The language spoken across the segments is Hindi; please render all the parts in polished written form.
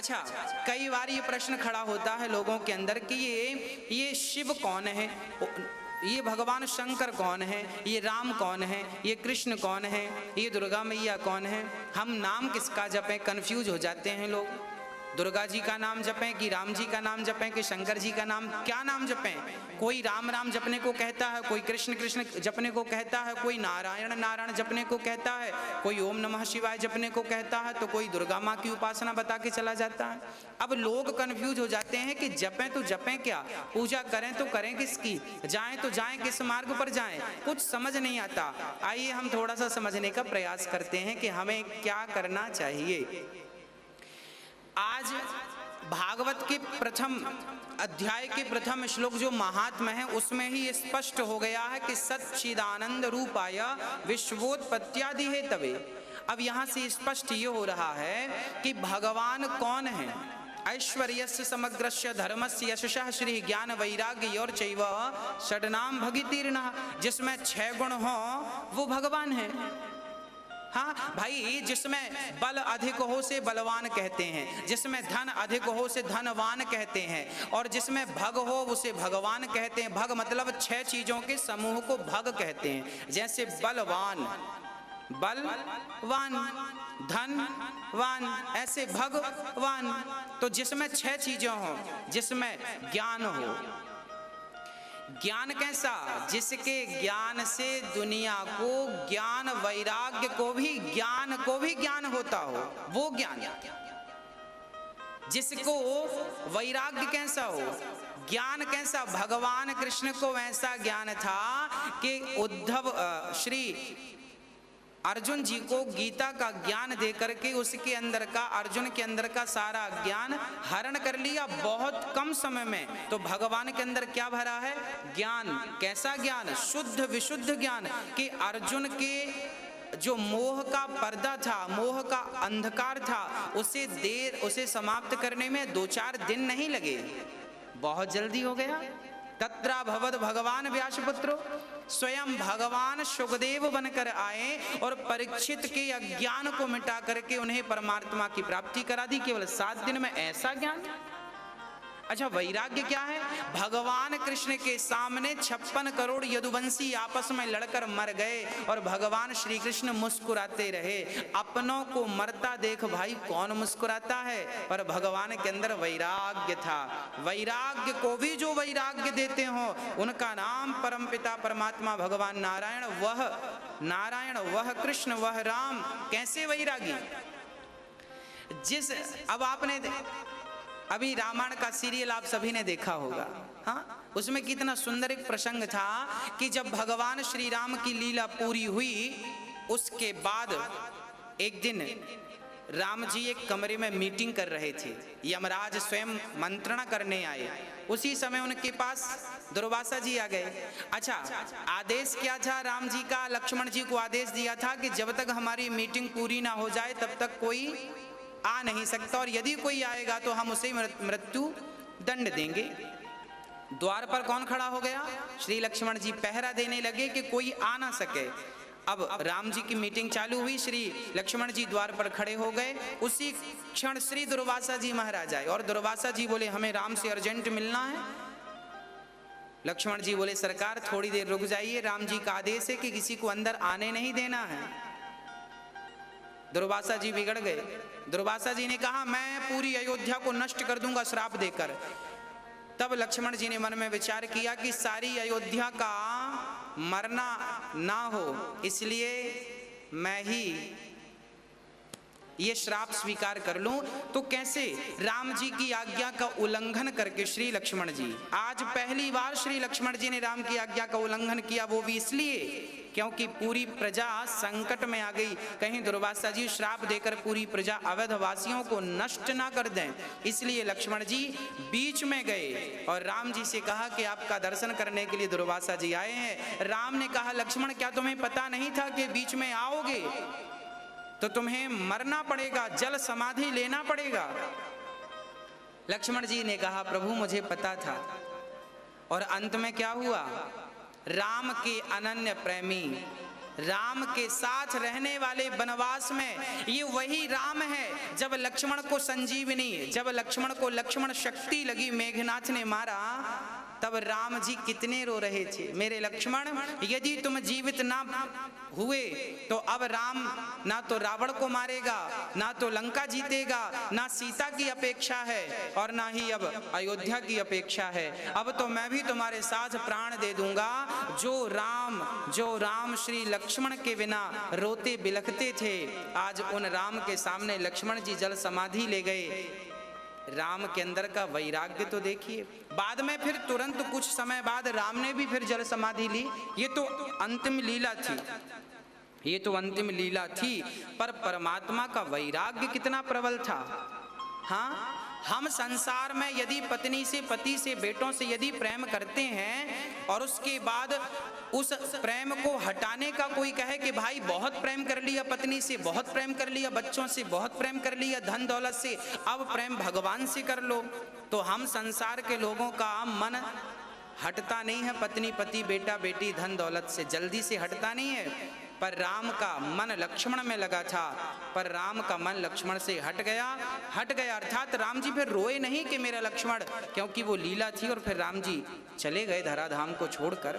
अच्छा, कई बार ये प्रश्न खड़ा होता है लोगों के अंदर कि ये शिव कौन है, ये भगवान शंकर कौन है, ये राम कौन है, ये कृष्ण कौन है, ये दुर्गा मैया कौन है, हम नाम किसका जपें, कंफ्यूज हो जाते हैं लोग। दुर्गा जी का नाम जपें कि राम जी का नाम जपें कि शंकर जी का नाम, क्या नाम जपें? कोई राम राम जपने को कहता है, कोई कृष्ण कृष्ण जपने को कहता है, कोई नारायण नारायण जपने को कहता है, कोई ओम नमः शिवाय जपने को कहता है, तो कोई दुर्गा माँ की उपासना बता के चला जाता है। अब लोग कंफ्यूज हो जाते हैं कि जपें तो जपें क्या, पूजा करें तो करें किसकी, जाएं तो जाएं किस मार्ग पर जाएं, कुछ समझ नहीं आता। आइए हम थोड़ा सा समझने का प्रयास करते हैं कि हमें क्या करना चाहिए। आज भागवत के प्रथम अध्याय के प्रथम श्लोक जो महात्म्य है उसमें ही स्पष्ट हो गया है कि सच्चिदानंद रूपाय विश्वोत्पत्त्यादि हेतवे। अब यहाँ से स्पष्ट ये हो रहा है कि भगवान कौन है। ऐश्वर्यस्य समग्रस्य धर्मस्य यशः श्री ज्ञान वैराग्य और चैव षड्नाम भगितीर्णः, जिसमें 6 गुण हो वो भगवान है। हाँ भाई, जिसमें बल अधिक हो से बलवान कहते हैं, जिसमें धन अधिक हो से धनवान कहते हैं, और जिसमें भग हो उसे भगवान कहते हैं। भग मतलब 6 चीजों के समूह को भग कहते हैं। जैसे बलवान, बलवान, धनवान, ऐसे भगवान। तो जिसमें 6 चीजें हो, जिसमें ज्ञान हो, ज्ञान कैसा, जिसके ज्ञान से दुनिया को ज्ञान, वैराग्य को भी ज्ञान होता हो, वो ज्ञान। जिसको वैराग्य कैसा हो, ज्ञान कैसा, भगवान कृष्ण को वैसा ज्ञान था कि उद्धव श्री अर्जुन जी को गीता का ज्ञान दे करके उसके अंदर का, अर्जुन के अंदर का सारा ज्ञान हरण कर लिया बहुत कम समय में। तो भगवान के अंदर क्या भरा है, ज्ञान। कैसा ज्ञान, शुद्ध विशुद्ध ज्ञान। कि अर्जुन के जो मोह का पर्दा था, मोह का अंधकार था, उसे समाप्त करने में 2-4 दिन नहीं लगे, बहुत जल्दी हो गया। तत्रा भवद भगवान व्यासपुत्रो, स्वयं भगवान सुखदेव बनकर आए और परीक्षित के अज्ञान को मिटा करके उन्हें परमात्मा की प्राप्ति करा दी केवल 7 दिन में। ऐसा ज्ञान। अच्छा, वैराग्य क्या है, भगवान कृष्ण के सामने 56 करोड़ यदुवंशी आपस में लड़कर मर गए और भगवान श्री कृष्ण मुस्कुराते रहे। अपनों को मरता देख भाई कौन मुस्कुराता है, पर भगवान के अंदर वैराग्य था। वैराग्य को भी जो वैराग्य देते हो उनका नाम परमपिता परमात्मा भगवान नारायण, वह कृष्ण, वह राम। कैसे वैरागी, अब आपने अभी रामायण का सीरियल आप सभी ने देखा होगा। हाँ, उसमें कितना सुंदर एक प्रसंग था कि जब भगवान श्री राम की लीला पूरी हुई, उसके बाद एक दिन राम जी एक कमरे में मीटिंग कर रहे थे। यमराज स्वयं मंत्रणा करने आए। उसी समय उनके पास दुर्वासा जी आ गए। अच्छा, आदेश क्या था राम जी का, लक्ष्मण जी को आदेश दिया था कि जब तक हमारी मीटिंग पूरी ना हो जाए तब तक कोई आ नहीं सकता, और यदि कोई आएगा तो हम उसे मृत्यु दंड देंगे। द्वार पर कौन खड़ा हो गया, श्री लक्ष्मण जी पहरा देने लगे कि कोई आ ना सके। अब राम जी की मीटिंग चालू हुई, श्री लक्ष्मण जी द्वार पर खड़े हो गए। उसी क्षण श्री दुर्वासा जी महाराज आए और दुर्वासा जी बोले हमें राम से अर्जेंट मिलना है। लक्ष्मण जी बोले सरकार थोड़ी देर रुक जाइए, राम जी का आदेश है कि किसी को अंदर आने नहीं देना है। दुर्वासा जी बिगड़ गए। दुर्वासा जी ने कहा मैं पूरी अयोध्या को नष्ट कर दूंगा श्राप देकर। तब लक्ष्मण जी ने मन में विचार किया कि सारी अयोध्या का मरना ना हो, इसलिए मैं ही ये श्राप स्वीकार कर लूं। तो कैसे, राम जी की आज्ञा का उल्लंघन करके श्री लक्ष्मण जी, आज पहली बार श्री लक्ष्मण जी ने राम की आज्ञा का उल्लंघन किया, वो भी इसलिए क्योंकि पूरी प्रजा संकट में आ गई। कहीं दुर्वासा जी श्राप देकर पूरी प्रजा अवध वासियों को नष्ट ना कर दें, इसलिए लक्ष्मण जी बीच में गए और राम जी से कहा कि आपका दर्शन करने के लिए दुर्वासा जी आए हैं। राम ने कहा लक्ष्मण क्या तुम्हें पता नहीं था कि बीच में आओगे तो तुम्हें मरना पड़ेगा, जल समाधि लेना पड़ेगा। लक्ष्मण जी ने कहा प्रभु मुझे पता था। और अंत में क्या हुआ, राम के अनन्य प्रेमी राम के साथ रहने वाले वनवास में ये वही राम है। जब लक्ष्मण को संजीवनी, जब लक्ष्मण को लक्ष्मण शक्ति लगी, मेघनाथ ने मारा, तब राम जी कितने रो रहे थे, मेरे लक्ष्मण यदि तुम जीवित ना हुए तो अब राम ना तो रावण को मारेगा, ना तो लंका जीतेगा, ना सीता की अपेक्षा है और ना ही अब अयोध्या की अपेक्षा है। अब तो मैं भी तुम्हारे साथ प्राण दे दूंगा। जो राम श्री लक्ष्मण के बिना रोते बिलखते थे, आज उन राम के सामने लक्ष्मण जी जल समाधि ले गए। राम के अंदर का वैराग्य तो देखिए। बाद में फिर तुरंत कुछ समय बाद राम ने भी फिर जल समाधि ली। ये तो अंतिम लीला थी, ये तो अंतिम लीला थी, पर परमात्मा का वैराग्य कितना प्रबल था। हाँ, हम संसार में यदि पत्नी से, पति से, बेटों से यदि प्रेम करते हैं और उसके बाद उस प्रेम को हटाने का कोई कहे कि भाई बहुत प्रेम कर लिया पत्नी से, बहुत प्रेम कर लिया बच्चों से, बहुत प्रेम कर लिया धन दौलत से, अब प्रेम भगवान से कर लो, तो हम संसार के लोगों का मन हटता नहीं है पत्नी पति, बेटा बेटी, धन दौलत से, जल्दी से हटता नहीं है। पर राम का मन लक्ष्मण में लगा था, पर राम का मन लक्ष्मण से हट गया अर्थात राम जी फिर रोए नहीं कि मेरा लक्ष्मण, क्योंकि वो लीला थी और फिर राम जी चले गए धराधाम को छोड़कर।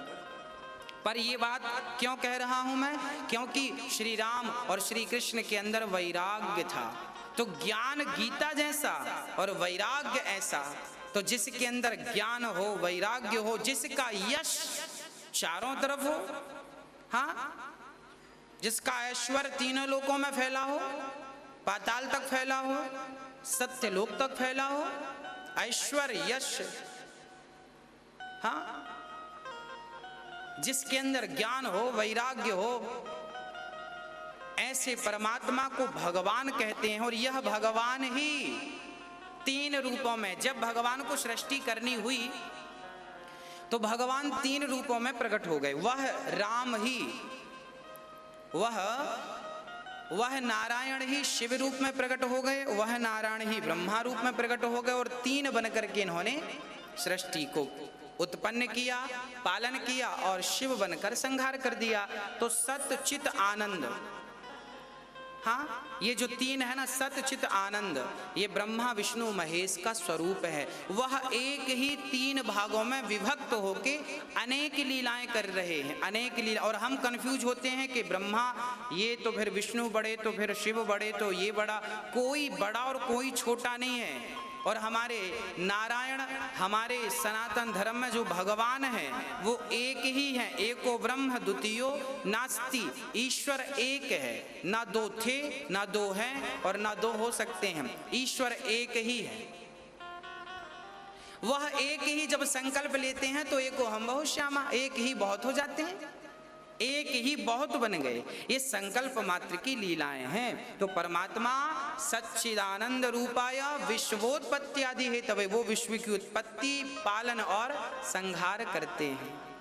पर ये बात क्यों कह रहा हूं मैं, क्योंकि श्री राम और श्री कृष्ण के अंदर वैराग्य था। तो ज्ञान गीता जैसा और वैराग्य ऐसा, तो जिसके अंदर ज्ञान हो, वैराग्य हो, जिसका यश चारों तरफ हो, हाँ, जिसका ऐश्वर्य तीनों लोकों में फैला हो, पाताल तक फैला हो, सत्य लोक तक फैला हो, ऐश्वर्य यश, हाँ, जिसके अंदर ज्ञान हो, वैराग्य हो, ऐसे परमात्मा को भगवान कहते हैं। और यह भगवान ही तीन रूपों में, जब भगवान को सृष्टि करनी हुई तो भगवान तीन रूपों में प्रकट हो गए। वह राम ही, वह नारायण ही शिव रूप में प्रकट हो गए, वह नारायण ही ब्रह्मा रूप में प्रकट हो गए, और तीन बनकर के इन्होंने सृष्टि को उत्पन्न किया, पालन किया और शिव बनकर संहार कर दिया। तो सत्य चित आनंद, हाँ, ये जो तीन है ना, सत्य चित आनंद, ये ब्रह्मा विष्णु महेश का स्वरूप है। वह एक ही तीन भागों में विभक्त होके अनेक लीलाएं कर रहे हैं, अनेक लीला। और हम कंफ्यूज होते हैं कि ब्रह्मा ये तो फिर विष्णु बड़े, तो फिर शिव बड़े, तो ये बड़ा, कोई बड़ा और कोई छोटा नहीं है। और हमारे नारायण, हमारे सनातन धर्म में जो भगवान है वो एक ही है, एको ब्रह्म द्वितीयो नास्ति, ईश्वर एक है, ना दो थे, ना दो हैं और ना दो हो सकते हैं, ईश्वर एक ही है। वह एक ही जब संकल्प लेते हैं तो एको हम बहुत श्यामा, एक ही बहुत हो जाते हैं, एक ही बहुत बन गए। ये संकल्प मात्र की लीलाएं हैं। तो परमात्मा सच्चिदानंद रूपाय विश्वोत्पत्ति आदि है, तब वो विश्व की उत्पत्ति, पालन और संहार करते हैं।